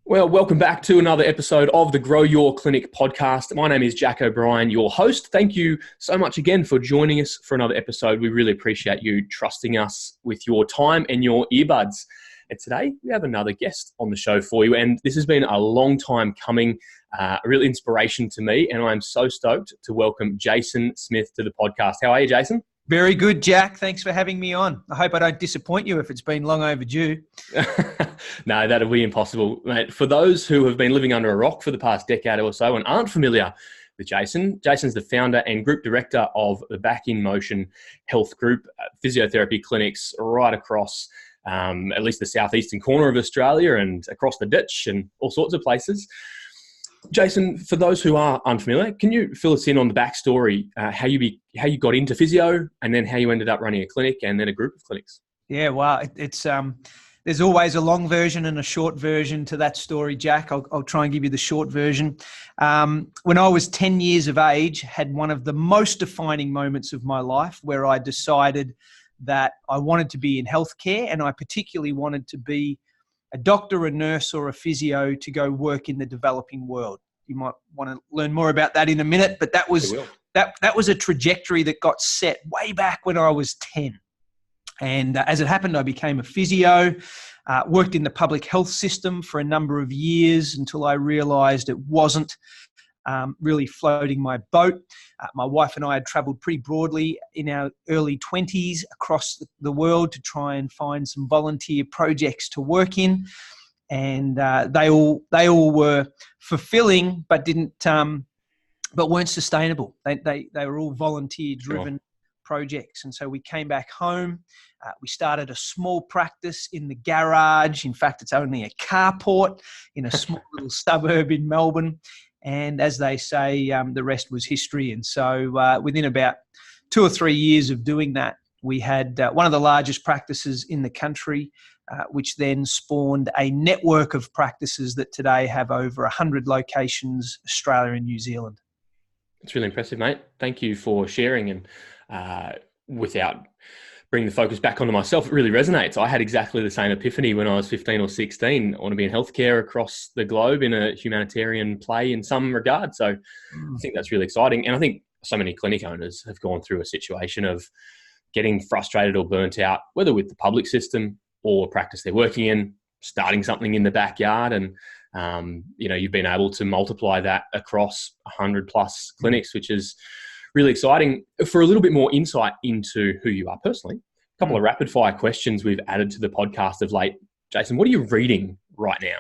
Well, welcome back to another episode of the Grow Your Clinic podcast. My name is Jack O'Brien, your host. Thank you so much again for joining us for another episode. We really appreciate you trusting us with your time and your earbuds. And today we have another guest on the show for you. And this has been a long time coming, a real inspiration to me. And I'm so stoked to welcome Jason Smith to the podcast. How are you, Jason? Very good, Jack. Thanks for having me on. I hope I don't disappoint you if it's been long overdue. No, that'll be impossible, mate. For those who have been living under a rock for the past decade or so and aren't familiar with Jason, Jason's the founder and group director of the Back in Motion Health Group, physiotherapy clinics right across at least the southeastern corner of Australia and across the ditch and all sorts of places. Jason, for those who are unfamiliar, can you fill us in on the backstory, how you got into physio and then how you ended up running a clinic and then a group of clinics? Yeah, well, it's there's always a long version and a short version to that story, Jack. I'll try and give you the short version. When I was 10 years of age, had one of the most defining moments of my life where I decided that I wanted to be in healthcare, and I particularly wanted to be a doctor, a nurse, or a physio to go work in the developing world. You might want to learn more about that in a minute, but that was a trajectory that got set way back when I was 10. And as it happened, I became a physio, worked in the public health system for a number of years until I realised it wasn't really floating my boat. My wife and I had travelled pretty broadly in our early 20s across the world to try and find some volunteer projects to work in, and they all were fulfilling, but weren't sustainable. They were all volunteer driven projects, and so we came back home. We started a small practice in the garage. In fact, it's only a carport in a small little suburb in Melbourne. And as they say, the rest was history. And so within about 2 or 3 years of doing that, we had one of the largest practices in the country, which then spawned a network of practices that today have over 100 locations, Australia and New Zealand. It's really impressive, mate. Thank you for sharing. And without bringing the focus back onto myself, it really resonates. I had exactly the same epiphany when I was 15 or 16. I want to be in healthcare across the globe in a humanitarian play in some regard. So I think that's really exciting. And I think so many clinic owners have gone through a situation of getting frustrated or burnt out, whether with the public system or practice they're working in, starting something in the backyard. And, you've been able to multiply that across 100 plus clinics, which is really exciting. For a little bit more insight into who you are personally, a couple of rapid fire questions we've added to the podcast of late. Jason, what are you reading right now?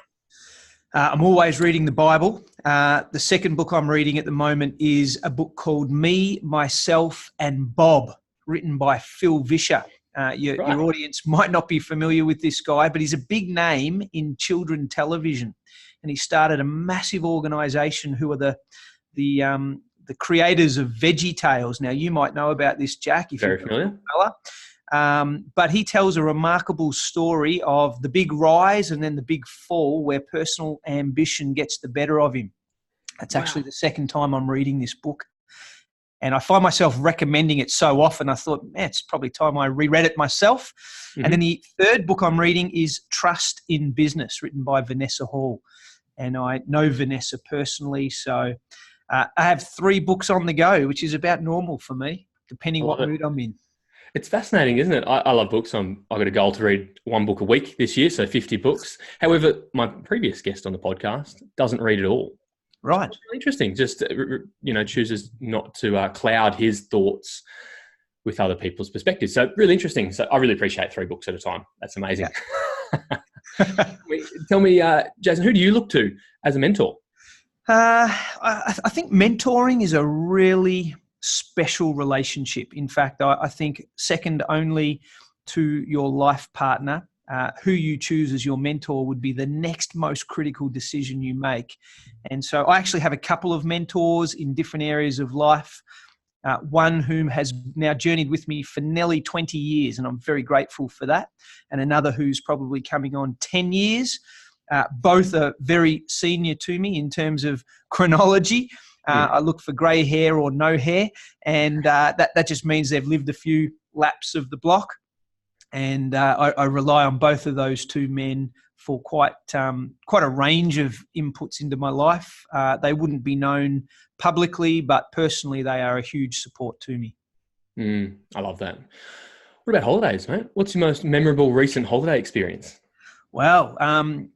I'm always reading the Bible. The second book I'm reading at the moment is a book called Me, Myself and Bob, written by Phil Vischer. Your audience might not be familiar with this guy, but he's a big name in children's television. And he started a massive organisation who are the creators of Veggie Tales. Now, you might know about this, Jack, if Very familiar. But he tells a remarkable story of the big rise and then the big fall where personal ambition gets the better of him. That's actually the second time I'm reading this book. And I find myself recommending it so often, I thought, man, it's probably time I reread it myself. Mm-hmm. And then the third book I'm reading is Trust in Business, written by Vanessa Hall. And I know Vanessa personally, so I have 3 books on the go, which is about normal for me, depending what mood I'm in. It's fascinating, isn't it? I love books. I've got a goal to read 1 book a week this year, so 50 books. However, my previous guest on the podcast doesn't read at all. Right. It's really interesting. Just, chooses not to cloud his thoughts with other people's perspectives. So really interesting. So I really appreciate 3 books at a time. That's amazing. Yeah. Tell me, Jason, who do you look to as a mentor? I think mentoring is a really special relationship. In fact, I think second only to your life partner, who you choose as your mentor would be the next most critical decision you make. And so I actually have a couple of mentors in different areas of life. One whom has now journeyed with me for nearly 20 years, and I'm very grateful for that. And another who's probably coming on 10 years. Both are very senior to me in terms of chronology. I look for grey hair or no hair, and that just means they've lived a few laps of the block. And I rely on both of those two men for quite a range of inputs into my life. They wouldn't be known publicly, but personally, they are a huge support to me. I love that. What about holidays, mate? What's your most memorable recent holiday experience? Well,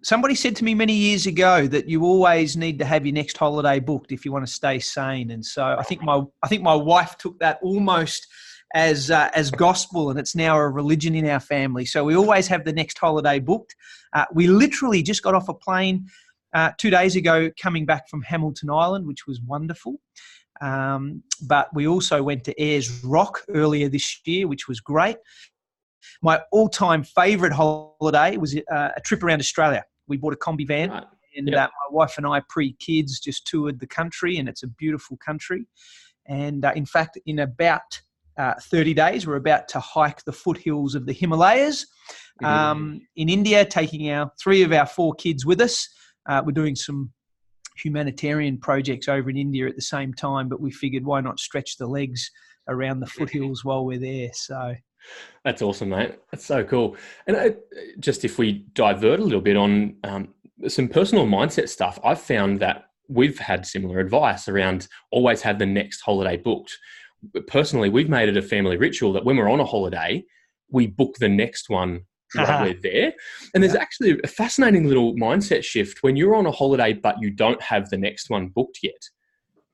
somebody said to me many years ago that you always need to have your next holiday booked if you want to stay sane. And so I think my wife took that almost as gospel, and it's now a religion in our family. So we always have the next holiday booked. We literally just got off a plane 2 days ago coming back from Hamilton Island, which was wonderful. But we also went to Ayers Rock earlier this year, which was great. My all-time favourite holiday was a trip around Australia. We bought a combi van, Right. and my wife and I, pre-kids, just toured the country, and it's a beautiful country. And in fact, in about 30 days, we're about to hike the foothills of the Himalayas in India, taking 3 of our 4 kids with us. We're doing some humanitarian projects over in India at the same time, but we figured why not stretch the legs around the foothills while we're there. So That's awesome, mate. That's so cool. And just if we divert a little bit on some personal mindset stuff, I've found that we've had similar advice around always have the next holiday booked. Personally, we've made it a family ritual that when we're on a holiday, we book the next one while we're there. And there's actually a fascinating little mindset shift when you're on a holiday, but you don't have the next one booked yet.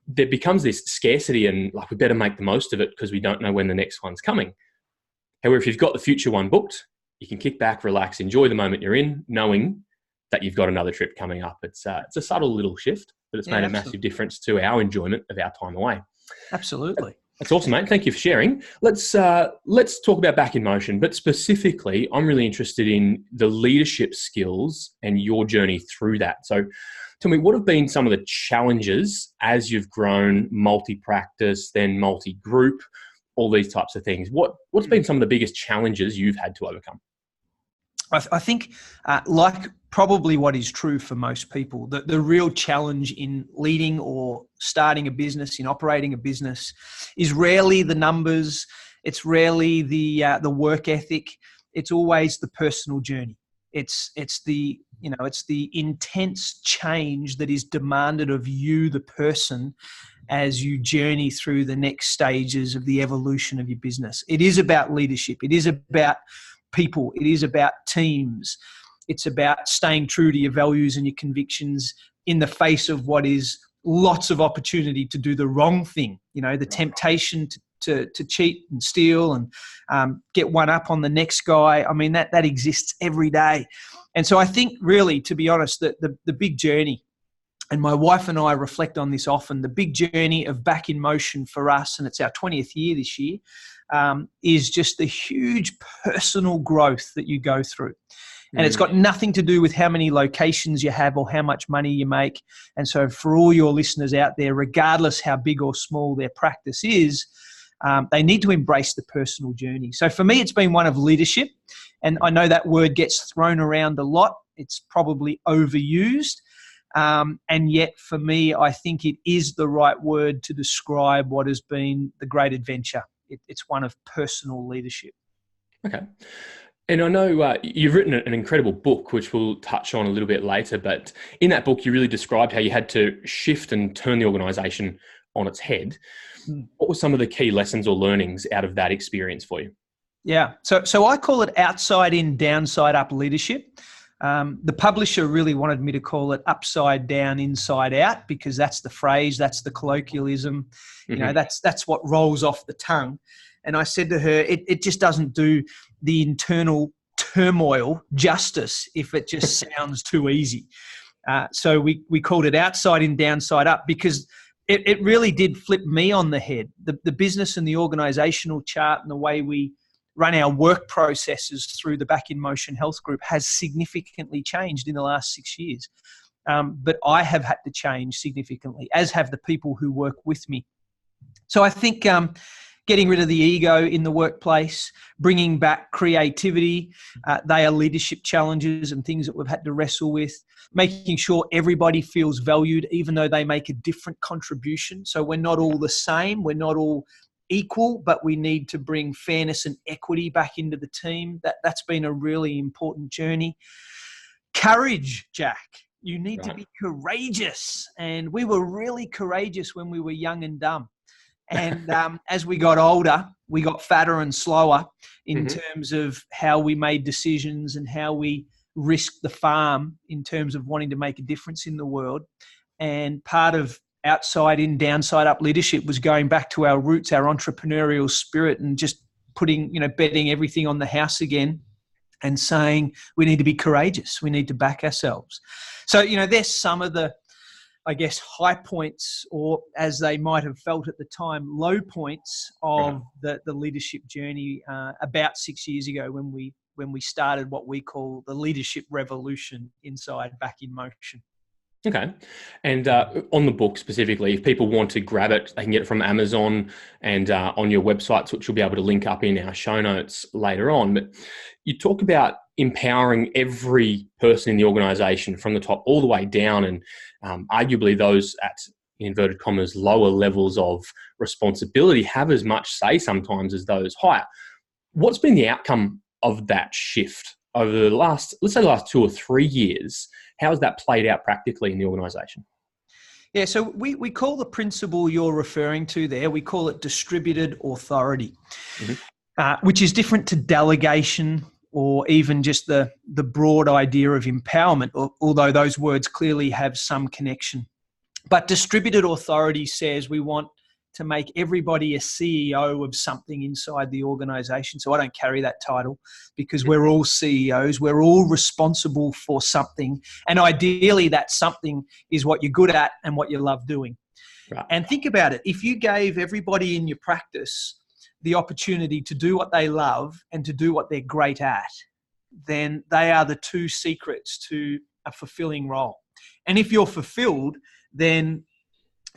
There becomes this scarcity and like, we better make the most of it because we don't know when the next one's coming. However, if you've got the future one booked, you can kick back, relax, enjoy the moment you're in, knowing that you've got another trip coming up. It's a subtle little shift, but it's made a massive difference to our enjoyment of our time away. Absolutely. That's awesome, mate. Thank you for sharing. Let's talk about Back in Motion, but specifically, I'm really interested in the leadership skills and your journey through that. So tell me, what have been some of the challenges as you've grown multi-practice, then multi-group, all these types of things? What's been some of the biggest challenges you've had to overcome? I think, like probably what is true for most people, the real challenge in leading or starting a business, in operating a business, is rarely the numbers. It's rarely the work ethic. It's always the personal journey. It's the intense change that is demanded of you, the person, as you journey through the next stages of the evolution of your business. It is about leadership. It is about people. It is about teams. It's about staying true to your values and your convictions in the face of what is lots of opportunity to do the wrong thing. You know, the temptation to cheat and steal and get one up on the next guy. I mean, that exists every day. And so I think really, to be honest, that the big journey, and my wife and I reflect on this often, the big journey of Back in Motion for us, and it's our 20th year this year, is just the huge personal growth that you go through. And it's got nothing to do with how many locations you have or how much money you make. And so for all your listeners out there, regardless how big or small their practice is, they need to embrace the personal journey. So for me, it's been one of leadership. And I know that word gets thrown around a lot. It's probably overused. And yet for me, I think it is the right word to describe what has been the great adventure. It's one of personal leadership. Okay. And I know you've written an incredible book, which we'll touch on a little bit later, but in that book, you really described how you had to shift and turn the organisation on its head. What were some of the key lessons or learnings out of that experience for you? Yeah. So I call it outside in, downside up leadership. The publisher really wanted me to call it upside down, inside out, because that's the phrase, that's the colloquialism, you know, that's what rolls off the tongue. And I said to her, it just doesn't do the internal turmoil justice if it just sounds too easy. So we called it outside in, downside up, because it really did flip me on the head. The business and the organizational chart and the way we run our work processes through the Back in Motion Health Group has significantly changed in the last 6 years. But I have had to change significantly, as have the people who work with me. So I think getting rid of the ego in the workplace, bringing back creativity, they are leadership challenges and things that we've had to wrestle with, making sure everybody feels valued, even though they make a different contribution. So we're not all the same. We're not all equal, but we need to bring fairness and equity back into the team. That's been a really important journey. Courage, Jack. You need to be courageous. And we were really courageous when we were young and dumb. And as we got older, we got fatter and slower in terms of how we made decisions and how we risked the farm in terms of wanting to make a difference in the world. And part of outside in, downside up leadership was going back to our roots, our entrepreneurial spirit, and just putting, betting everything on the house again and saying we need to be courageous. We need to back ourselves. So, there's some of the, I guess, high points, or as they might have felt at the time, low points of the leadership journey about 6 years ago when we started what we call the leadership revolution inside Back in Motion. Okay. And on the book specifically, if people want to grab it, they can get it from Amazon and on your websites, which we'll be able to link up in our show notes later on. But you talk about empowering every person in the organization from the top all the way down, and arguably those at, in inverted commas, lower levels of responsibility have as much say sometimes as those higher. What's been the outcome of that shift over the last 2 or 3 years? How has that played out practically in the organisation? Yeah, so we call the principle you're referring to there, we call it distributed authority, which is different to delegation or even just the broad idea of empowerment, although those words clearly have some connection. But distributed authority says we want to make everybody a CEO of something inside the organization. So I don't carry that title because we're all CEOs. We're all responsible for something. And ideally that something is what you're good at and what you love doing. Right. And think about it. If you gave everybody in your practice the opportunity to do what they love and to do what they're great at, then they are the two secrets to a fulfilling role. And if you're fulfilled, then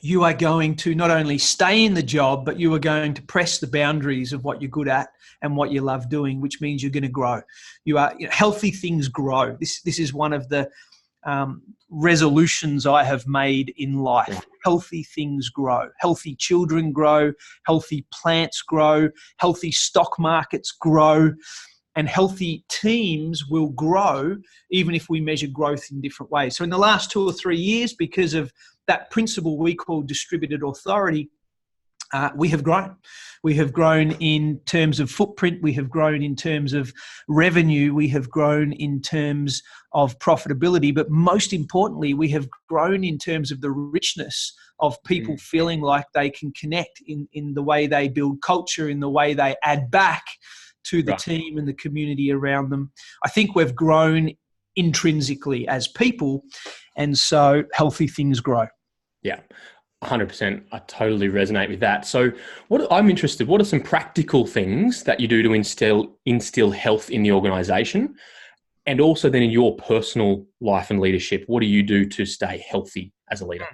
you are going to not only stay in the job, but you are going to press the boundaries of what you're good at and what you love doing, which means you're going to grow. Healthy things grow. This is one of the resolutions I have made in life. Healthy things grow. Healthy children grow. Healthy plants grow. Healthy stock markets grow. And healthy teams will grow even if we measure growth in different ways. So in the last 2 or 3 years, because of that principle we call distributed authority, we have grown. We have grown in terms of footprint. We have grown in terms of revenue. We have grown in terms of profitability. But most importantly, we have grown in terms of the richness of people feeling like they can connect in the way they build culture, in the way they add back to the team and the community around them. I think we've grown intrinsically as people, and so healthy things grow. Yeah, 100%. I totally resonate with that. So I'm interested, what are some practical things that you do to instill health in the organisation? And also then in your personal life and leadership, what do you do to stay healthy as a leader?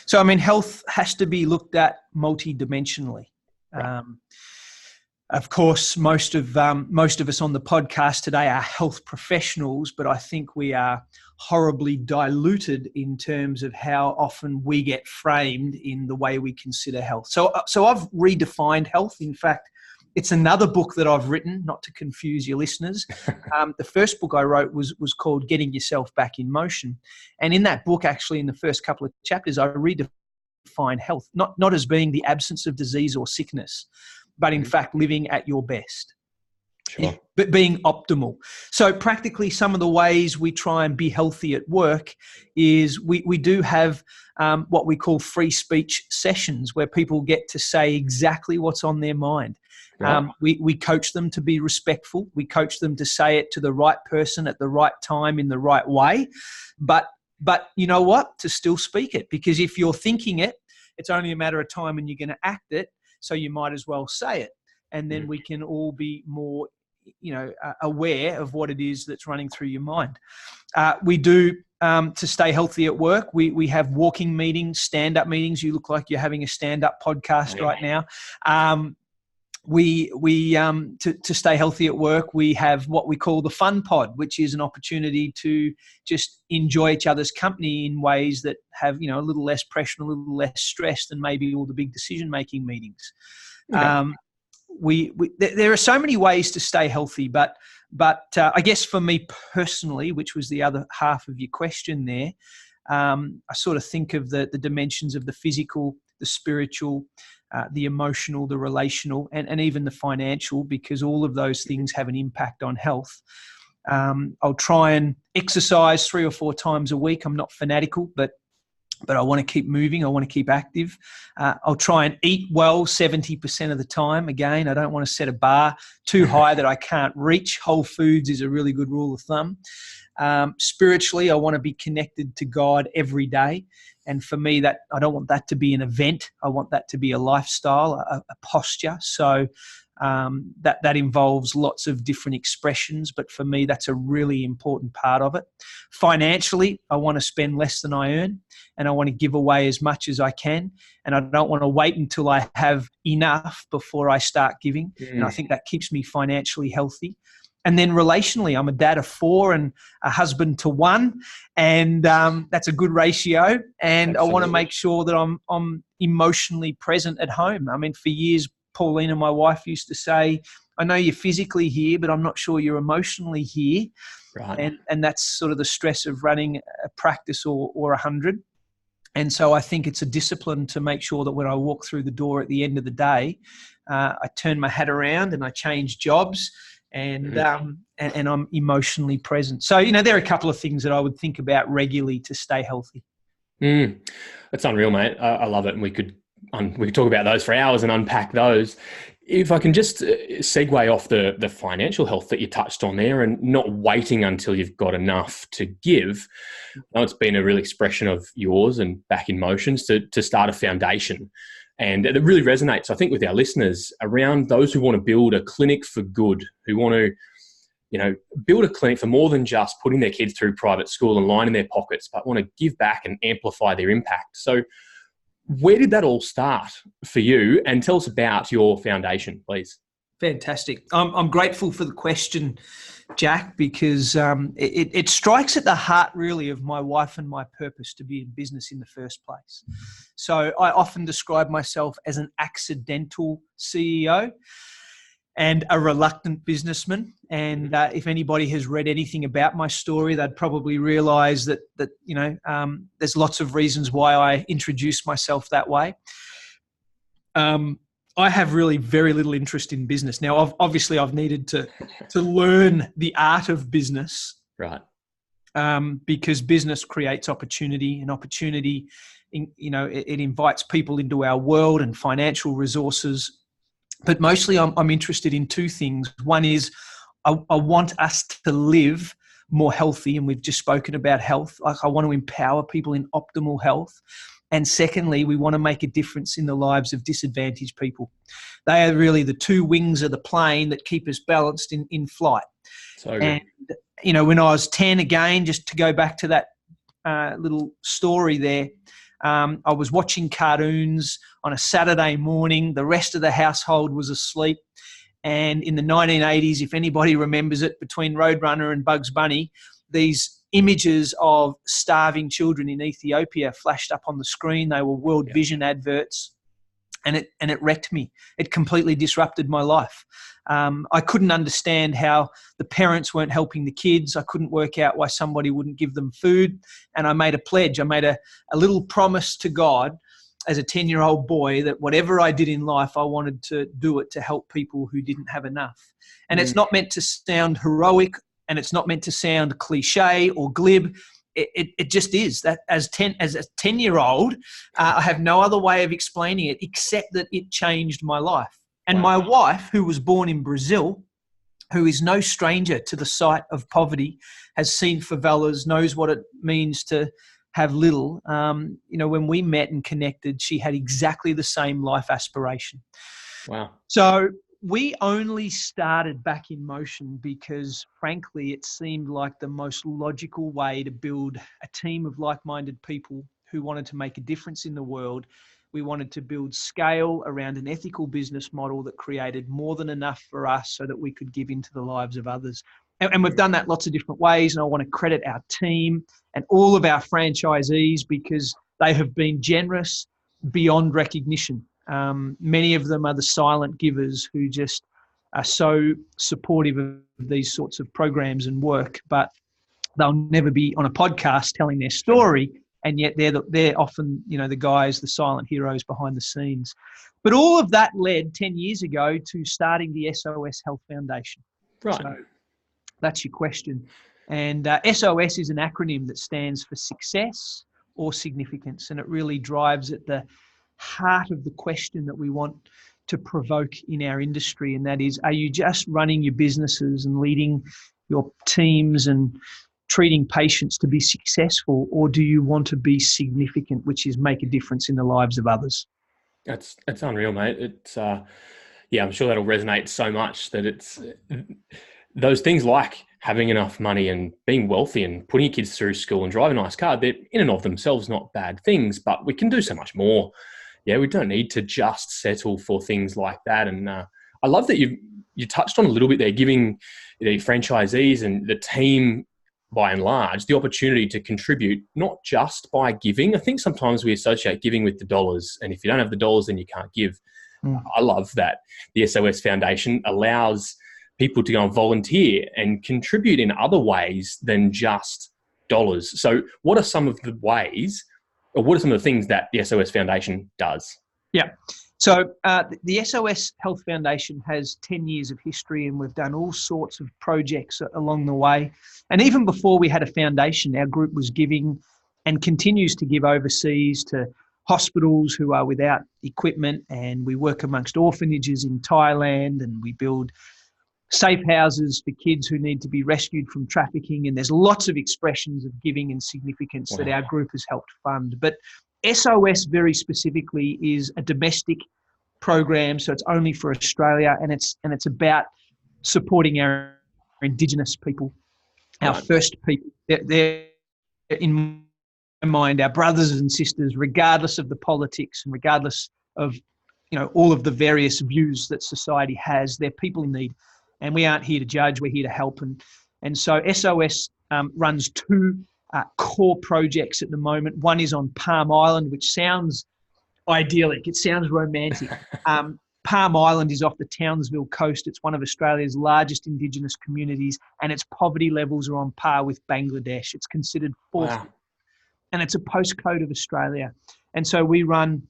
So, health has to be looked at multidimensionally. Right. Of course, most of us on the podcast today are health professionals, but I think we are horribly diluted in terms of how often we get framed in the way we consider health. So I've redefined health. In fact, it's another book that I've written, not to confuse your listeners. The first book I wrote was called Getting Yourself Back in Motion. And in that book, actually, in the first couple of chapters, I redefined health, not as being the absence of disease or sickness, but in fact, living at your best. Sure. But being optimal. So practically some of the ways we try and be healthy at work is we do have what we call free speech sessions where people get to say exactly what's on their mind. Right. We coach them to be respectful. We coach them to say it to the right person at the right time in the right way. But you know what? To still speak it. Because if you're thinking it, it's only a matter of time when you're going to act it. So you might as well say it. And then we can all be more, aware of what it is that's running through your mind. We do, to stay healthy at work, we have walking meetings, stand-up meetings. You look like you're having a stand-up podcast right now. To stay healthy at work, we have what we call the fun pod, which is an opportunity to just enjoy each other's company in ways that have, a little less pressure, a little less stress than maybe all the big decision-making meetings. Okay. There are so many ways to stay healthy, but I guess for me personally, which was the other half of your question there, I sort of think of the dimensions of the physical, the spiritual, the emotional, the relational, and even the financial, because all of those things have an impact on health. I'll try and exercise 3 or 4 times a week. I'm not fanatical, but I want to keep moving. I want to keep active. I'll try and eat well 70% of the time. Again, I don't want to set a bar too high that I can't reach. Whole foods is a really good rule of thumb. Spiritually, I want to be connected to God every day. And for me, that I don't want that to be an event. I want that to be a lifestyle, a posture. So that involves lots of different expressions, but for me, that's a really important part of it. Financially, I want to spend less than I earn, and I want to give away as much as I can, and I don't want to wait until I have enough before I start giving. And I think that keeps me financially healthy. And then relationally, I'm a dad of 4 and a husband to 1, and that's a good ratio. And Absolutely. I want to make sure that I'm emotionally present at home. I mean, for years, Paulina, my wife, used to say, I know you're physically here, but I'm not sure you're emotionally here. Right. And that's sort of the stress of running a practice or 100. And so I think it's a discipline to make sure that when I walk through the door at the end of the day, I turn my hat around and I change jobs and I'm emotionally present. So, there are a couple of things that I would think about regularly to stay healthy. That's unreal, mate. I love it. And we could talk about those for hours and unpack those. If I can just segue off the financial health that you touched on there and not waiting until you've got enough to give. I know it's been a real expression of yours and Back in Motions to start a foundation. And it really resonates, I think, with our listeners around those who want to build a clinic for good, who want to build a clinic for more than just putting their kids through private school and lining their pockets, but want to give back and amplify their impact. So where did that all start for you? And tell us about your foundation, please. Fantastic. I'm grateful for the question, Jack, because it strikes at the heart really of my wife and my purpose to be in business in the first place. So I often describe myself as an accidental CEO and a reluctant businessman. And if anybody has read anything about my story, they'd probably realize that there's lots of reasons why I introduced myself that way. I have really very little interest in business. Now, obviously, I've needed to learn the art of business. Right. Because business creates opportunity, and opportunity, it invites people into our world and financial resources. But mostly I'm interested in 2 things. One is I want us to live more healthy, and we've just spoken about health. I want to empower people in optimal health. And secondly, we want to make a difference in the lives of disadvantaged people. They are really the 2 wings of the plane that keep us balanced in flight. So good. And, when I was 10, again, just to go back to that little story there, I was watching cartoons on a Saturday morning. The rest of the household was asleep. And in the 1980s, if anybody remembers it, between Roadrunner and Bugs Bunny, these images of starving children in Ethiopia flashed up on the screen. They were World Vision adverts. And it wrecked me. It completely disrupted my life. I couldn't understand how the parents weren't helping the kids. I couldn't work out why somebody wouldn't give them food. And I made a pledge. I made a little promise to God as a 10-year-old boy that whatever I did in life, I wanted to do it to help people who didn't have enough. And it's not meant to sound heroic, and it's not meant to sound cliche or glib. It just is that as a 10-year-old, I have no other way of explaining it except that it changed my life. And my wife, who was born in Brazil, who is no stranger to the sight of poverty, has seen favelas, knows what it means to have little. When we met and connected, she had exactly the same life aspiration. Wow. So we only started Back in Motion because, frankly, it seemed like the most logical way to build a team of like-minded people who wanted to make a difference in the world. We wanted to build scale around an ethical business model that created more than enough for us so that we could give into the lives of others. And we've done that lots of different ways. And I want to credit our team and all of our franchisees because they have been generous beyond recognition. Many of them are the silent givers who just are so supportive of these sorts of programs and work, but they'll never be on a podcast telling their story. And yet they're often, the guys, the silent heroes behind the scenes. But all of that led 10 years ago to starting the SOS Health Foundation. Right. So that's your question. And SOS is an acronym that stands for success or significance. And it really drives at the heart of the question that we want to provoke in our industry. And that is, are you just running your businesses and leading your teams and treating patients to be successful, or do you want to be significant, which is make a difference in the lives of others? That's unreal, mate. It's I'm sure that'll resonate so much that it's those things like having enough money and being wealthy and putting your kids through school and driving a nice car, they're in and of themselves not bad things, but we can do so much more. Yeah, we don't need to just settle for things like that. And I love that you touched on a little bit there, giving the franchisees and the team by and large, the opportunity to contribute, not just by giving. I think sometimes we associate giving with the dollars, and if you don't have the dollars, then you can't give. I love that the SOS Foundation allows people to go and volunteer and contribute in other ways than just dollars. So what are some of the ways, or what are some of the things that the SOS Foundation does? Yeah. So the SOS Health Foundation has 10 years of history, and we've done all sorts of projects along the way. And even before we had a foundation, our group was giving and continues to give overseas to hospitals who are without equipment. And we work amongst orphanages in Thailand, and we build safe houses for kids who need to be rescued from trafficking. And there's lots of expressions of giving and significance that our group has helped fund. But SOS very specifically is a domestic program, so it's only for Australia, and it's about supporting our Indigenous people, our first people. They're in my mind our brothers and sisters, regardless of the politics and regardless of all of the various views that society has. They're people in need, and we aren't here to judge. We're here to help, and so SOS runs two core projects at the moment. One is on Palm Island, which sounds idyllic. It sounds romantic. Palm Island is off the Townsville coast. It's one of Australia's largest Indigenous communities, and its poverty levels are on par with Bangladesh. It's considered fourth, and it's a postcode of Australia. And so we run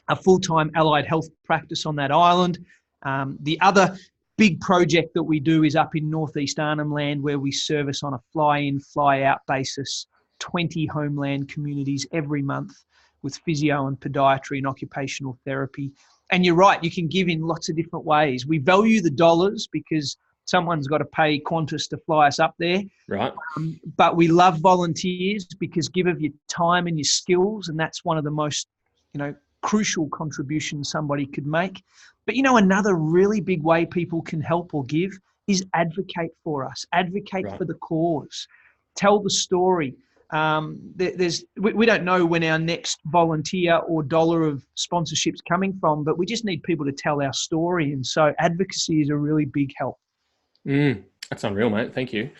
a full-time allied health practice on that island. The other big project that we do is up in northeast Arnhem Land, where we service on a fly-in, fly-out basis 20 homeland communities every month with physio and podiatry and occupational therapy. And you're right, you can give in lots of different ways. We value the dollars because someone's got to pay Qantas to fly us up there. Right. But we love volunteers because give of your time and your skills, and that's one of the most, crucial contributions somebody could make. But another really big way people can help or give is advocate for us, advocate for the cause, tell the story. We don't know when our next volunteer or dollar of sponsorship's coming from, but we just need people to tell our story. And so advocacy is a really big help. That's unreal, mate. Thank you.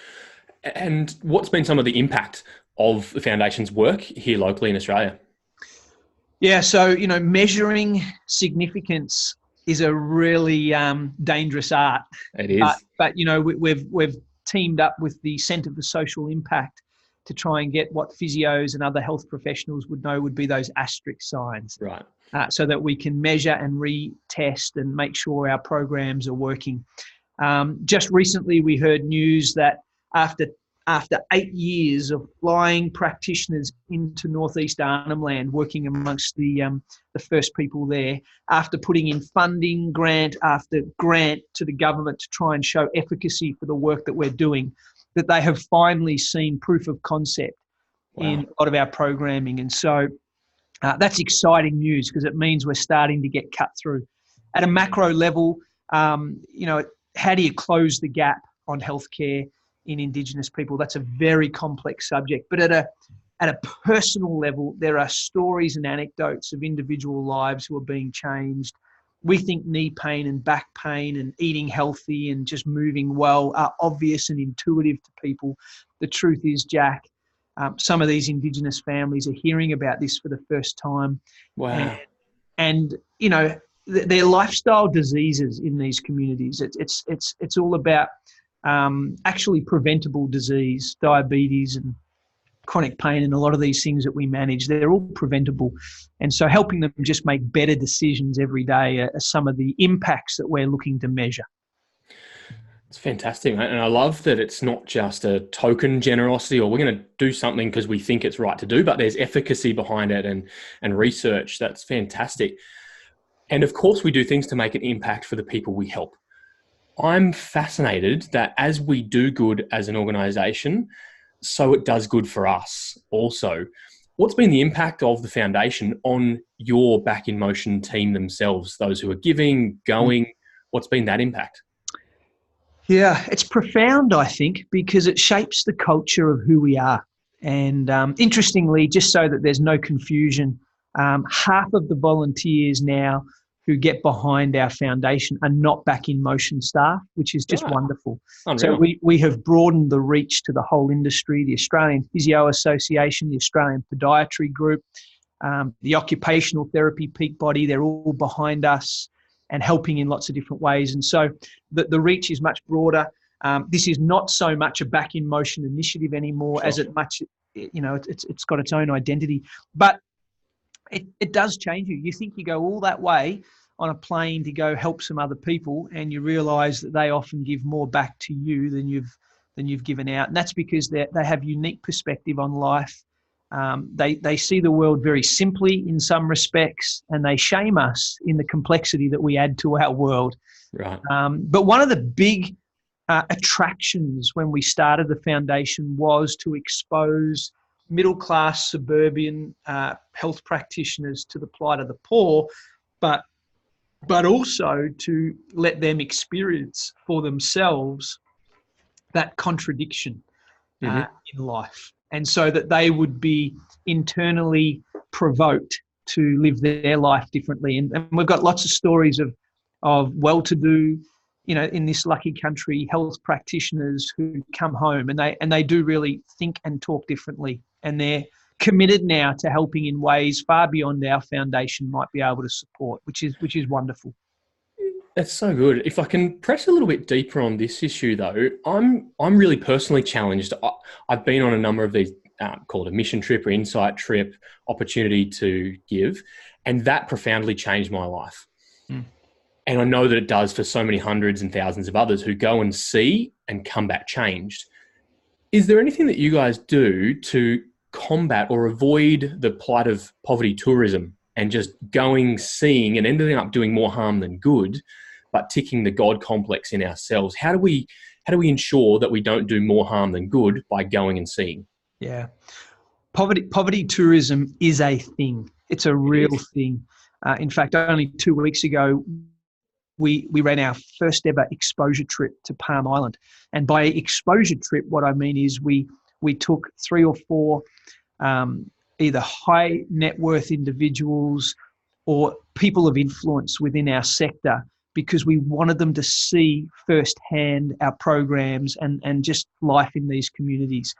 And what's been some of the impact of the foundation's work here locally in Australia? Yeah, so, measuring significance is a really dangerous art. It is. But we've teamed up with the Centre for Social Impact to try and get what physios and other health professionals would know would be those asterisk signs. Right. So that we can measure and retest and make sure our programs are working. Just recently, we heard news that after 8 years of flying practitioners into northeast Arnhem Land, working amongst the first people there, after putting in funding, grant after grant to the government to try and show efficacy for the work that we're doing, that they have finally seen proof of concept in a lot of our programming. And so that's exciting news because it means we're starting to get cut through. At a macro level, how do you close the gap on healthcare in Indigenous people? That's a very complex subject. But at a personal level, there are stories and anecdotes of individual lives who are being changed. We think knee pain and back pain and eating healthy and just moving well are obvious and intuitive to people. The truth is, Jack, some of these Indigenous families are hearing about this for the first time. Wow. and they're lifestyle diseases in these communities. It's all about actually preventable disease, diabetes and chronic pain, and a lot of these things that we manage, they're all preventable. And so helping them just make better decisions every day are some of the impacts that we're looking to measure. It's fantastic, mate. And I love that it's not just a token generosity or we're going to do something because we think it's right to do, but there's efficacy behind it and research. That's fantastic. And of course, we do things to make an impact for the people we help. I'm fascinated that as we do good as an organization, so it does good for us also. What's been the impact of the foundation on your Back in Motion team themselves, those who are giving, going? What's been that impact? Yeah, it's profound, I think, because it shapes the culture of who we are. And interestingly, just so that there's no confusion, half of the volunteers now who get behind our foundation are not Back in Motion staff, which is just wonderful. Unreal. So we have broadened the reach to the whole industry, the Australian Physio Association, the Australian Podiatry Group, the Occupational Therapy Peak Body, they're all behind us and helping in lots of different ways. And so the reach is much broader. This is not so much a Back in Motion initiative anymore, as it much, it's got its own identity. But it does change you. You think you go all that way on a plane to go help some other people, and you realise that they often give more back to you than you've given out. And that's because they have unique perspective on life. They see the world very simply in some respects, and they shame us in the complexity that we add to our world. Right. But one of the big attractions when we started the foundation was to expose middle-class suburban health practitioners to the plight of the poor, but also to let them experience for themselves that contradiction in life. And so that they would be internally provoked to live their life differently. And we've got lots of stories of well-to-do, in this lucky country, health practitioners who come home and they do really think and talk differently. And they're committed now to helping in ways far beyond our foundation might be able to support, which is wonderful. That's so good. If I can press a little bit deeper on this issue, though, I'm really personally challenged. I've been on a number of these called a mission trip or insight trip, opportunity to give, and that profoundly changed my life. And I know that it does for so many hundreds and thousands of others who go and see and come back changed. Is there anything that you guys do to combat or avoid the plight of poverty tourism and just going, seeing, and ending up doing more harm than good, but ticking the God complex in ourselves? How do we ensure that we don't do more harm than good by going and seeing? Yeah. Poverty tourism is a thing. It's a real thing. In fact, only 2 weeks ago, we ran our first ever exposure trip to Palm Island. And by exposure trip, what I mean is we took 3 or 4 either high net worth individuals or people of influence within our sector, because we wanted them to see firsthand our programs and just life in these communities.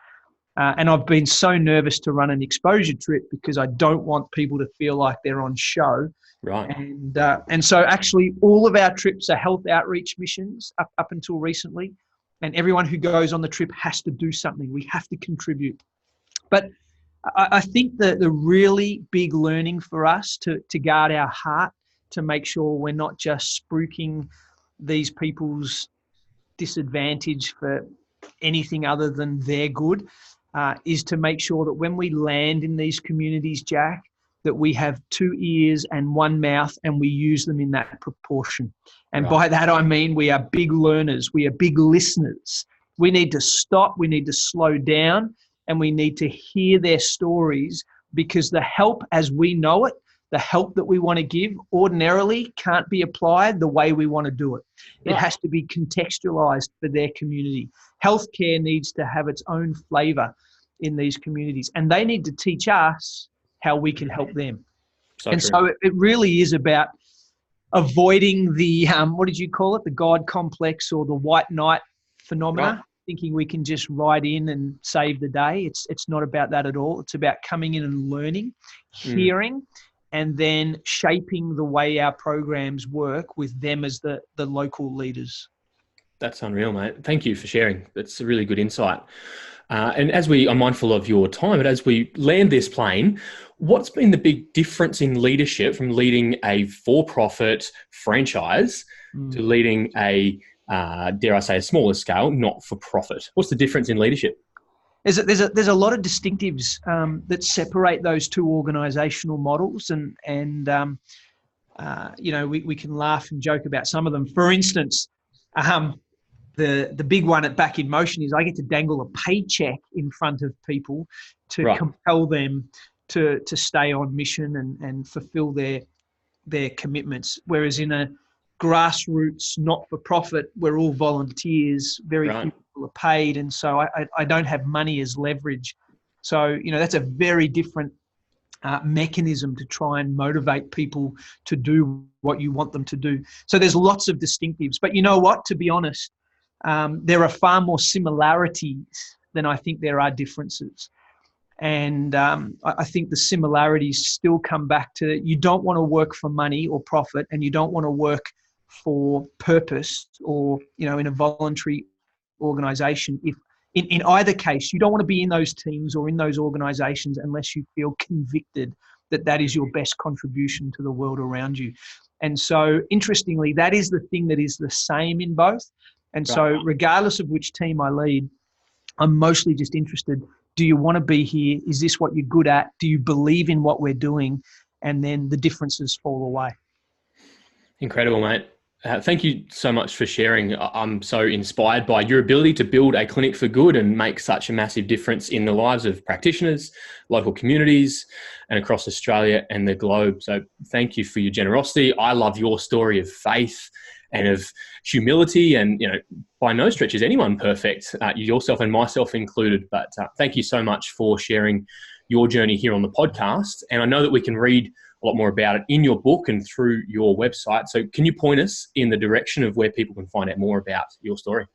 And I've been so nervous to run an exposure trip because I don't want people to feel like they're on show. Right. And so actually all of our trips are health outreach missions up until recently. And everyone who goes on the trip has to do something. We have to contribute. But I think that the really big learning for us to guard our heart, to make sure we're not just spruiking these people's disadvantage for anything other than their good, is to make sure that when we land in these communities, Jack, that we have 2 ears and 1 mouth and we use them in that proportion. And by that, I mean we are big learners. We are big listeners. We need to stop. We need to slow down, and we need to hear their stories, because the help as we know it, the help that we want to give ordinarily can't be applied the way we want to do it. It has to be contextualized for their community. Healthcare needs to have its own flavor in these communities, and they need to teach us how we can help them. So it really is about avoiding the, what did you call it? The God complex or the white knight phenomena, thinking we can just ride in and save the day. It's not about that at all. It's about coming in and learning, hearing, and then shaping the way our programs work with them as the local leaders. That's unreal, mate. Thank you for sharing. That's a really good insight. And as we are mindful of your time, but as we land this plane, what's been the big difference in leadership from leading a for-profit franchise to leading a, dare I say, a smaller scale, not-for-profit? What's the difference in leadership? There's a lot of distinctives that separate those two organisational models, and we can laugh and joke about some of them. For instance, the big one at Back in Motion is I get to dangle a paycheck in front of people to compel them to stay on mission and fulfil their commitments. Whereas in a grassroots, not-for-profit, we're all volunteers, very few people are paid, and so I don't have money as leverage. So, that's a very different mechanism to try and motivate people to do what you want them to do. So there's lots of distinctives. But you know what? To be honest, there are far more similarities than I think there are differences. And I think the similarities still come back to you don't want to work for money or profit, and you don't want to work for purpose or, in a voluntary organisation. If in either case, you don't want to be in those teams or in those organisations unless you feel convicted that that is your best contribution to the world around you. And so, interestingly, that is the thing that is the same in both. And so regardless of which team I lead, I'm mostly just interested, do you want to be here? Is this what you're good at? Do you believe in what we're doing? And then the differences fall away. Incredible, mate. Thank you so much for sharing. I'm so inspired by your ability to build a clinic for good and make such a massive difference in the lives of practitioners, local communities, and across Australia and the globe. So thank you for your generosity. I love your story of faith and of humility, and by no stretch is anyone perfect, yourself and myself included. But thank you so much for sharing your journey here on the podcast. And I know that we can read a lot more about it in your book and through your website. So can you point us in the direction of where people can find out more about your story?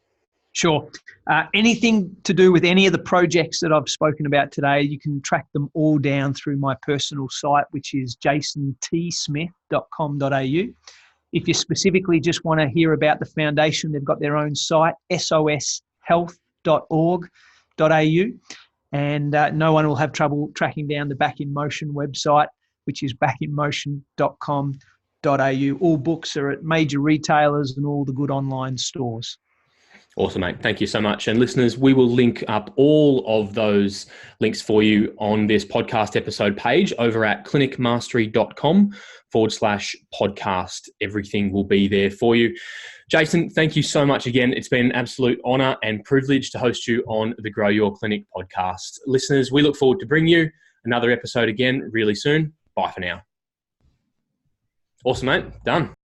Sure. Anything to do with any of the projects that I've spoken about today, you can track them all down through my personal site, which is jasontsmith.com.au. If you specifically just want to hear about the foundation, they've got their own site, soshealth.org.au. And no one will have trouble tracking down the Back in Motion website, which is backinmotion.com.au. All books are at major retailers and all the good online stores. Awesome, mate. Thank you so much. And listeners, we will link up all of those links for you on this podcast episode page over at clinicmastery.com/podcast. Everything will be there for you. Jason, thank you so much again. It's been an absolute honor and privilege to host you on the Grow Your Clinic podcast. Listeners, we look forward to bringing you another episode again really soon. Bye for now. Awesome, mate. Done.